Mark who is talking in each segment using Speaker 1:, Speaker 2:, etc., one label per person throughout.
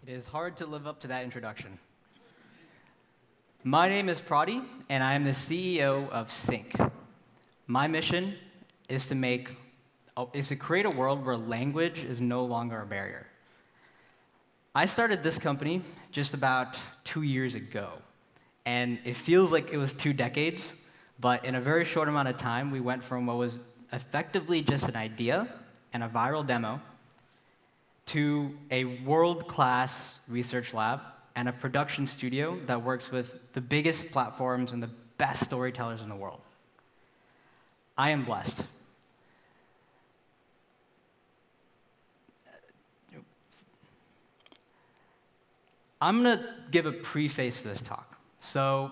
Speaker 1: It is hard to live up to that introduction. My name is Prati, and I am the CEO of Sync. My mission is to create a world where language is no longer a barrier. I started this company just about 2 years ago, and it feels like it was 2 decades, but in a very short amount of time, we went from what was effectively just an idea and a viral demo to a world-class research lab and a production studio that works with the biggest platforms and the best storytellers in the world. I am blessed. I'm going to give a preface to this talk. So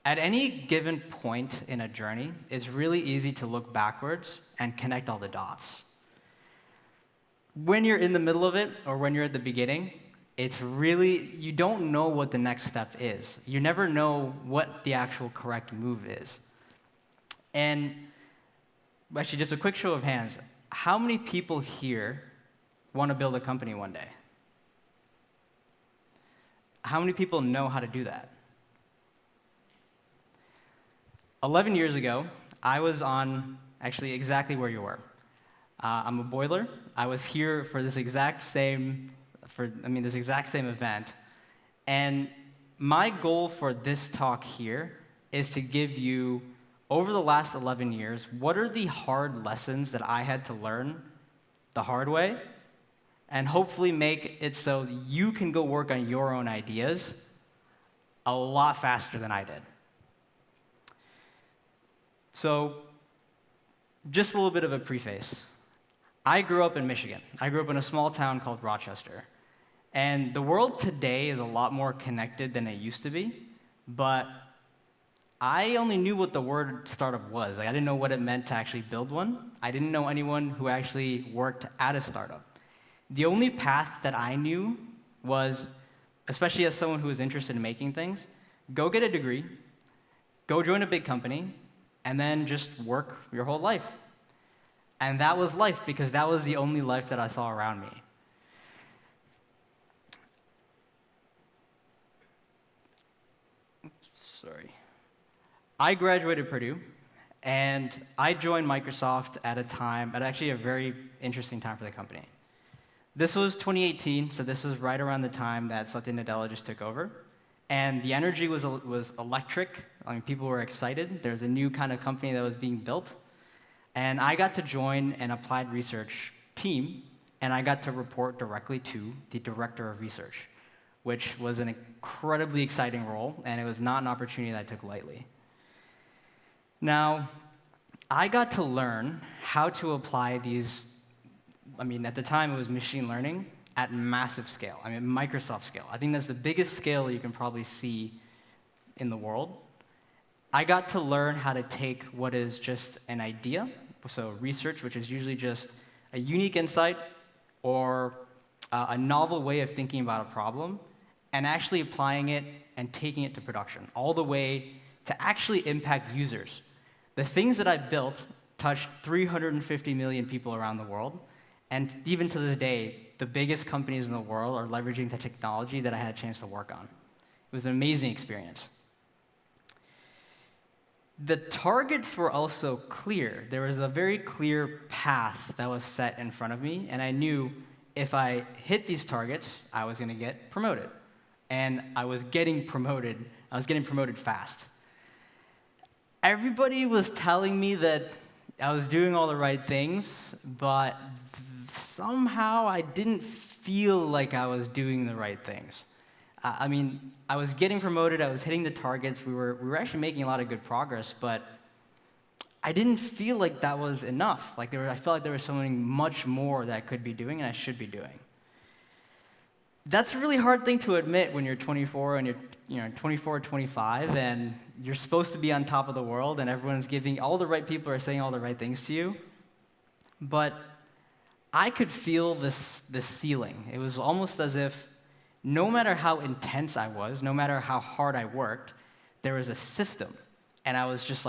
Speaker 1: at any given point in a journey, it's really easy to look backwards and connect all the dots. When you're in the middle of it, or when you're at the beginning, you don't know what the next step is. You never know what the actual correct move is. And actually, just a quick show of hands, how many people here want to build a company one day? How many people know how to do that? 11 years ago, I was on actually exactly where you were. I'm a boiler. I was here for this exact same event. And my goal for this talk here is to give you, over the last 11 years, what are the hard lessons that I had to learn the hard way, and hopefully make it so you can go work on your own ideas a lot faster than I did. So, just a little bit of a preface. I grew up in Michigan. I grew up in a small town called Rochester. And the world today is a lot more connected than it used to be, but I only knew what the word startup was. I didn't know what it meant to actually build one. I didn't know anyone who actually worked at a startup. The only path that I knew was, especially as someone who was interested in making things, go get a degree, go join a big company, and then just work your whole life. And that was life, because that was the only life that I saw around me. Sorry. I graduated Purdue, and I joined Microsoft at actually a very interesting time for the company. This was 2018, so this was right around the time that Satya Nadella just took over. And the energy was electric. I mean, people were excited. There was a new kind of company that was being built. And I got to join an applied research team, and I got to report directly to the director of research, which was an incredibly exciting role, and it was not an opportunity that I took lightly. Now, I got to learn how to apply these, at the time it was machine learning, at massive scale, Microsoft scale. I think that's the biggest scale you can probably see in the world. I got to learn how to take what is just an idea, so research, which is usually just a unique insight or a novel way of thinking about a problem, and actually applying it and taking it to production, all the way to actually impact users. The things that I built touched 350 million people around the world, and even to this day, the biggest companies in the world are leveraging the technology that I had a chance to work on. It was an amazing experience. The targets were also clear. There was a very clear path that was set in front of me, and I knew if I hit these targets, I was going to get promoted. And I was getting promoted. I was getting promoted fast. Everybody was telling me that I was doing all the right things, but somehow I didn't feel like I was doing the right things. I was getting promoted, I was hitting the targets, we were actually making a lot of good progress, but I didn't feel like that was enough. I felt like there was something much more that I could be doing and I should be doing. That's a really hard thing to admit when you're 24 and you're 24 or 25 and you're supposed to be on top of the world and all the right people are saying all the right things to you. But I could feel this ceiling. It was almost as if no matter how intense I was, no matter how hard I worked, there was a system. And I was just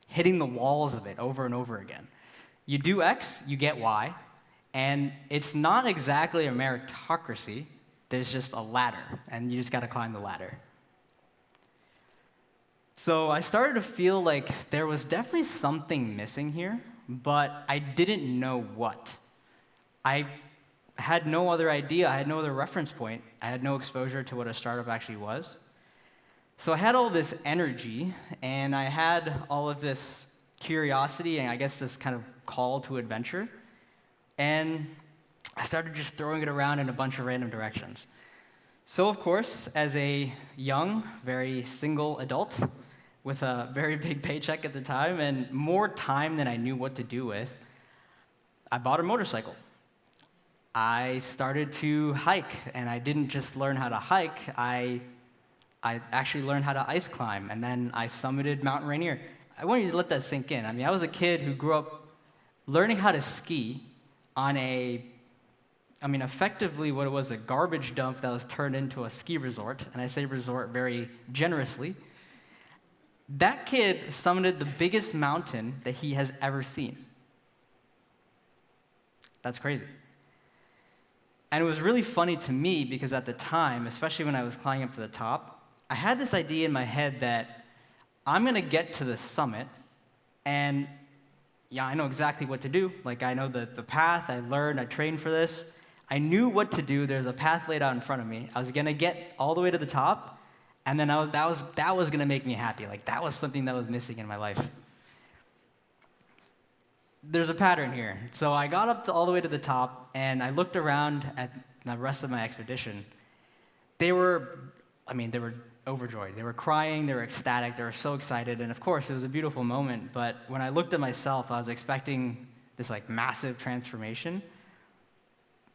Speaker 1: hitting the walls of it over and over again. You do X, you get Y. And it's not exactly a meritocracy, There's just a ladder, and you just got to climb the ladder. So I started to feel like there was definitely something missing here, but I didn't know what. I had no other idea. I had no other reference point. I had no exposure to what a startup actually was. So I had all this energy, and I had all of this curiosity, and I guess this kind of call to adventure. And I started just throwing it around in a bunch of random directions. So, of course, as a young, very single adult with a very big paycheck at the time and more time than I knew what to do with, I bought a motorcycle. I started to hike, and I didn't just learn how to hike, I actually learned how to ice climb, and then I summited Mount Rainier. I want you to let that sink in. I mean, I was a kid who grew up learning how to ski on effectively what it was, a garbage dump that was turned into a ski resort, and I say resort very generously. That kid summited the biggest mountain that he has ever seen. That's crazy. And it was really funny to me because at the time, especially when I was climbing up to the top, I had this idea in my head that I'm going to get to the summit, and yeah, I know exactly what to do. Like, I know the path, I learned, I trained for this. I knew what to do. There's a path laid out in front of me. I was going to get all the way to the top, and then that was going to make me happy. Like, that was something that was missing in my life. There's a pattern here. So I got up all the way to the top, and I looked around at the rest of my expedition. They were overjoyed. They were crying, they were ecstatic, they were so excited, and of course, it was a beautiful moment, but when I looked at myself, I was expecting this massive transformation.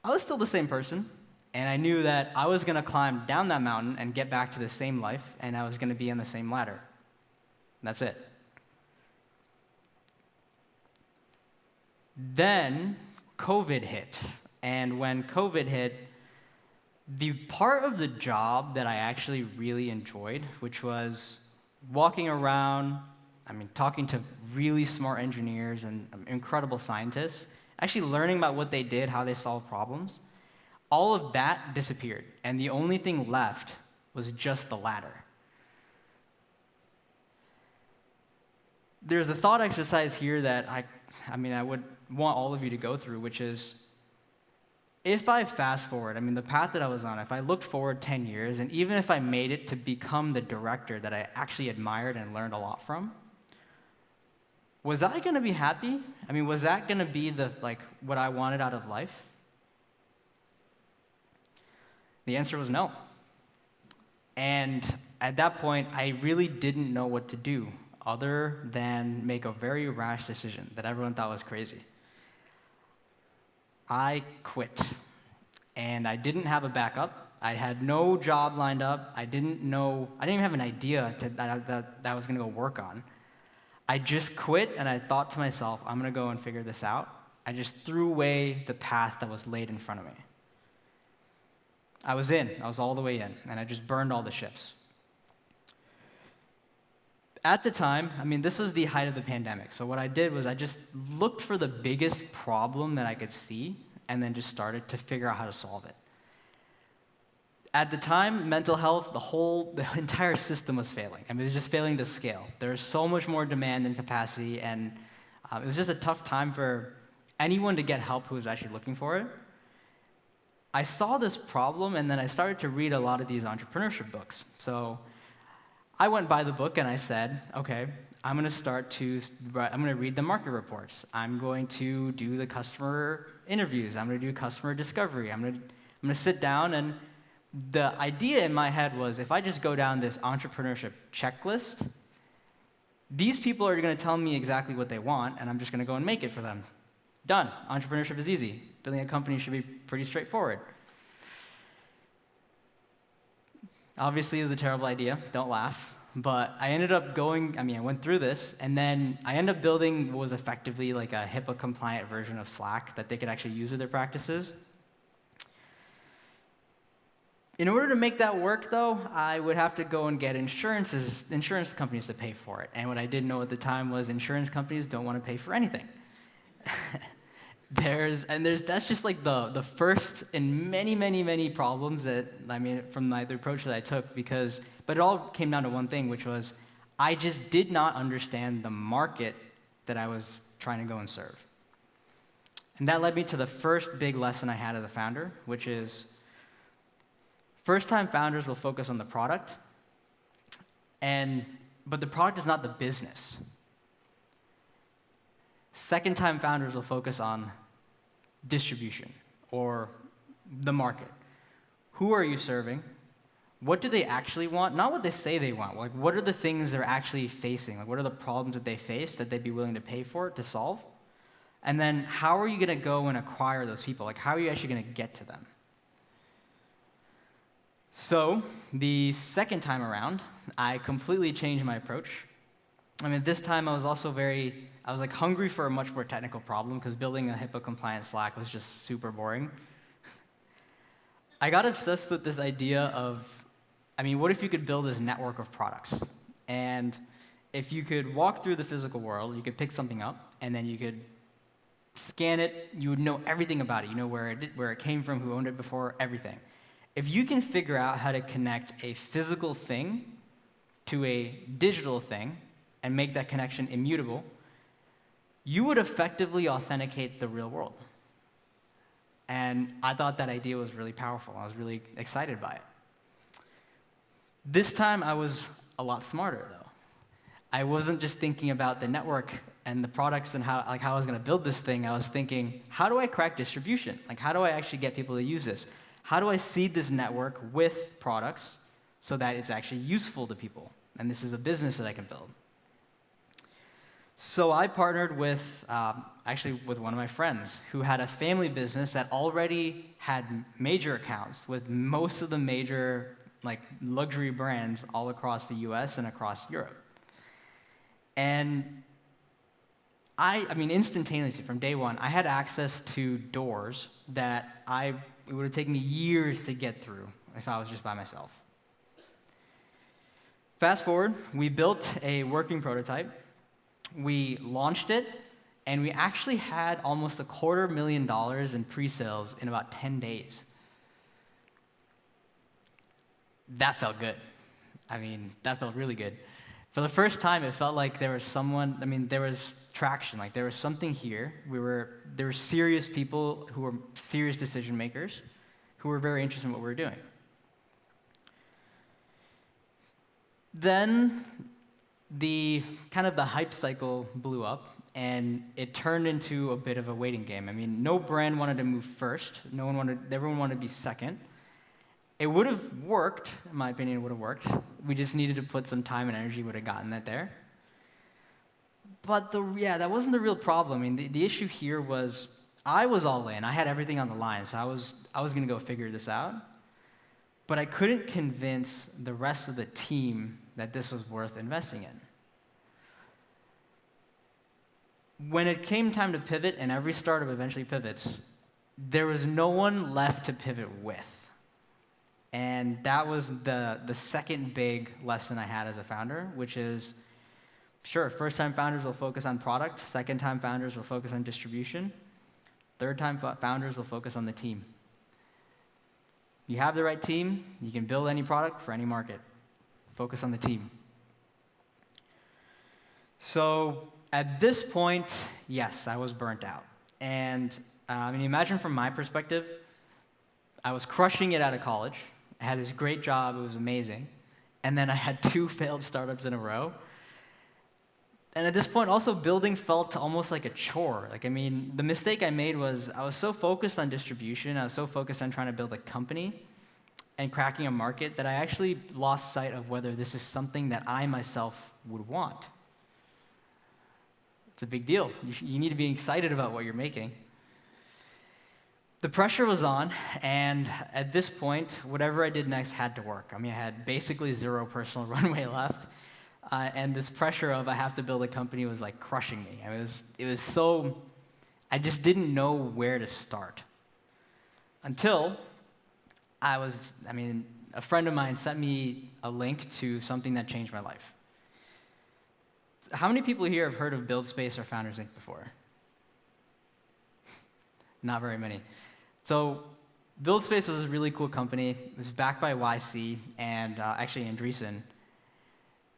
Speaker 1: I was still the same person, and I knew that I was going to climb down that mountain and get back to the same life, and I was going to be on the same ladder. That's it. Then COVID hit, and when COVID hit, the part of the job that I actually really enjoyed, which was walking around, talking to really smart engineers and incredible scientists, actually learning about what they did, how they solved problems, all of that disappeared, and the only thing left was just the ladder. There's a thought exercise here that I would want all of you to go through, which is, if I fast forward, the path that I was on, if I looked forward 10 years, and even if I made it to become the director that I actually admired and learned a lot from, was I going to be happy? Was that going to be what I wanted out of life? The answer was no. And at that point, I really didn't know what to do other than make a very rash decision that everyone thought was crazy. I quit, and I didn't have a backup. I had no job lined up. I didn't even have an idea that I was going to go work on. I just quit, and I thought to myself, I'm going to go and figure this out. I just threw away the path that was laid in front of me. I was all the way in, and I just burned all the ships. At the time, this was the height of the pandemic, so what I did was I just looked for the biggest problem that I could see and then just started to figure out how to solve it. At the time, mental health, the entire system was failing. It was just failing to scale. There was so much more demand than capacity, and it was just a tough time for anyone to get help who was actually looking for it. I saw this problem, and then I started to read a lot of these entrepreneurship books. So I went by the book and I said, okay, I'm going to read the market reports. I'm going to do the customer interviews. I'm going to do customer discovery. I'm going to sit down, and the idea in my head was, if I just go down this entrepreneurship checklist, these people are going to tell me exactly what they want, and I'm just going to go and make it for them. Done. Entrepreneurship is easy. Building a company should be pretty straightforward. Obviously, it was a terrible idea. Don't laugh. But I ended up I went through this, and then I ended up building what was effectively like a HIPAA-compliant version of Slack that they could actually use with their practices. In order to make that work, though, I would have to go and get insurance companies to pay for it. And what I didn't know at the time was insurance companies don't want to pay for anything. That's just like the first in many, many, many problems that, I mean, from the approach that I took, but it all came down to one thing, which was I just did not understand the market that I was trying to go and serve. And that led me to the first big lesson I had as a founder, which is first-time founders will focus on the product, but the product is not the business. Second-time founders will focus on distribution or the market. Who are you serving? What do they actually want? Not what they say they want. Like, what are the things they're actually facing? Like, what are the problems that they face that they'd be willing to pay for to solve? And then how are you going to go and acquire those people? Like, how are you actually going to get to them? So the second time around, I completely changed my approach. I mean, this time I was also I was like hungry for a much more technical problem because building a HIPAA-compliant Slack was just super boring. I got obsessed with this idea of, I mean, what if you could build this network of products? And if you could walk through the physical world, you could pick something up, and then you could scan it, you would know everything about it. You know where it came from, who owned it before, everything. If you can figure out how to connect a physical thing to a digital thing and make that connection immutable, you would effectively authenticate the real world. And I thought that idea was really powerful. I was really excited by it. This time, I was a lot smarter, though. I wasn't just thinking about the network and the products and how I was going to build this thing. I was thinking, how do I crack distribution? Like, how do I actually get people to use this? How do I seed this network with products so that it's actually useful to people? And this is a business that I can build. So I partnered with one of my friends who had a family business that already had major accounts with most of the major luxury brands all across the US and across Europe. And I mean, instantaneously, from day one, I had access to doors that it would have taken me years to get through if I was just by myself. Fast forward, we built a working prototype, we launched it, and we actually had almost $250,000 in pre-sales in about 10 days. That felt good. I mean, that felt really good. For the first time, it felt like there was there was traction, like there was something here. There were serious people who were serious decision makers who were very interested in what we were doing. Then the hype cycle blew up, and it turned into a bit of a waiting game. I mean, no brand wanted to move first. Everyone wanted to be second. It would have worked, in my opinion, it would have worked. We just needed to put some time and energy, would have gotten that there. But that wasn't the real problem. I mean, the issue here was I was all in. I had everything on the line, so I was going to go figure this out. But I couldn't convince the rest of the team that this was worth investing in. When it came time to pivot, and every startup eventually pivots, there was no one left to pivot with. And that was the second big lesson I had as a founder, which is, sure, first-time founders will focus on product. Second-time founders will focus on distribution. Third-time founders will focus on the team. You have the right team, you can build any product for any market. Focus on the team. So at this point, yes, I was burnt out. And imagine from my perspective, I was crushing it out of college. I had this great job, it was amazing. And then I had 2 failed startups in a row. And at this point, also building felt almost like a chore. The mistake I made was I was so focused on distribution, I was so focused on trying to build a company and cracking a market that I actually lost sight of whether this is something that I myself would want. It's a big deal. You need to be excited about what you're making. The pressure was on, and at this point, whatever I did next had to work. I had basically 0 personal runway left. And this pressure of I have to build a company was crushing me. It was so, I just didn't know where to start. Until a friend of mine sent me a link to something that changed my life. How many people here have heard of BuildSpace or Founders Inc. before? Not very many. So BuildSpace was a really cool company. It was backed by YC and actually Andreessen,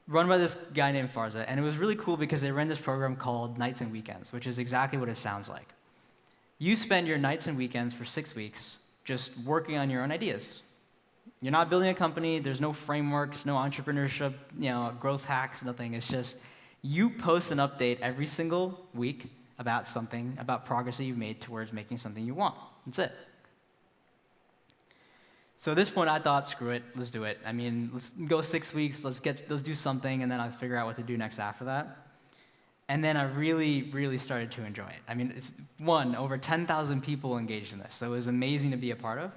Speaker 1: run by this guy named Farza. And it was really cool because they ran this program called Nights and Weekends, which is exactly what it sounds like. You spend your nights and weekends for 6 weeks just working on your own ideas. You're not building a company. There's no frameworks, no entrepreneurship, growth hacks, nothing. It's just you post an update every single week about something, about progress that you've made towards making something you want. That's it. So at this point, I thought, screw it, let's do it. I mean, let's go 6 weeks, let's do something, and then I'll figure out what to do next after that. And then I really, really started to enjoy it. I mean, it's over 10,000 people engaged in this, so it was amazing to be a part of.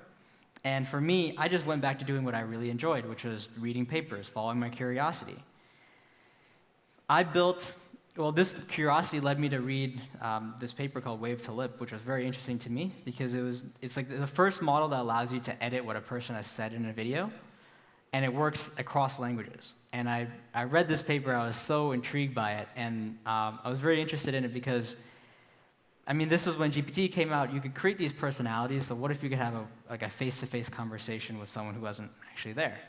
Speaker 1: And for me, I just went back to doing what I really enjoyed, which was reading papers, following my curiosity. This curiosity led me to read this paper called Wave to Lip, which was very interesting to me because it's like the first model that allows you to edit what a person has said in a video, and it works across languages. And I read this paper, I was so intrigued by it, and I was very interested in it because, I mean, this was when GPT came out. You could create these personalities, so what if you could have a face-to-face conversation with someone who wasn't actually there?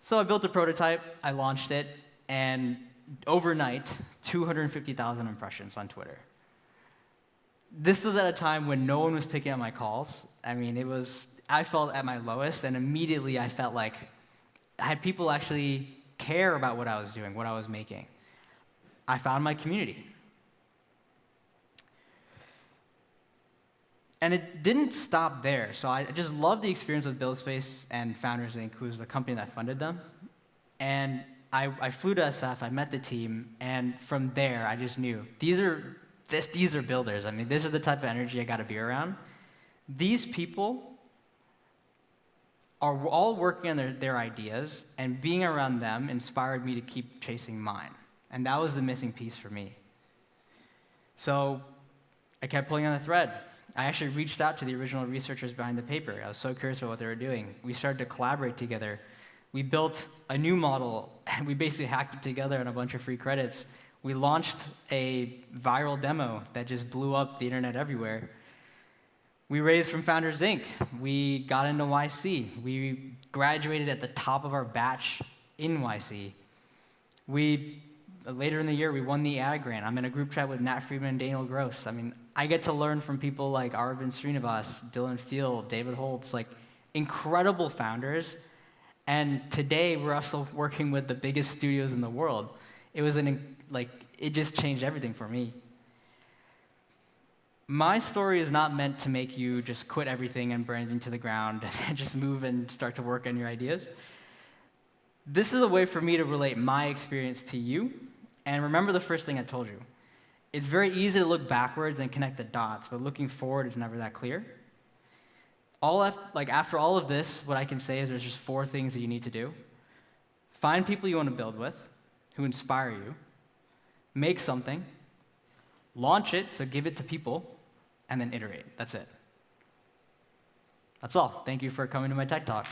Speaker 1: So I built a prototype, I launched it, and overnight, 250,000 impressions on Twitter. This was at a time when no one was picking up my calls. I mean, I felt at my lowest, and immediately I felt like I had people actually care about what I was doing, what I was making. I found my community. And it didn't stop there. So I just loved the experience with BuildSpace and Founders Inc., who's the company that funded them. And I flew to SF, I met the team, and from there, I just knew, these are builders. I mean, this is the type of energy I got to be around. These people are all working on their ideas, and being around them inspired me to keep chasing mine. And that was the missing piece for me. So I kept pulling on the thread. I actually reached out to the original researchers behind the paper. I was so curious about what they were doing. We started to collaborate together. We built a new model, and we basically hacked it together on a bunch of free credits. We launched a viral demo that just blew up the internet everywhere. We raised from Founders Inc. We got into YC. We graduated at the top of our batch in YC. Later in the year, we won the AI grant. I'm in a group chat with Nat Friedman and Daniel Gross. I mean, I get to learn from people like Arvind Srinivas, Dylan Field, David Holtz, like incredible founders. And today, we're also working with the biggest studios in the world. It just changed everything for me. My story is not meant to make you just quit everything and burn everything to the ground and just move and start to work on your ideas. This is a way for me to relate my experience to you. And remember the first thing I told you. It's very easy to look backwards and connect the dots, but looking forward is never that clear. After all of this, what I can say is there's just 4 things that you need to do. Find people you want to build with, who inspire you. Make something. Launch it, so give it to people, and then iterate. That's it. That's all. Thank you for coming to my tech talk.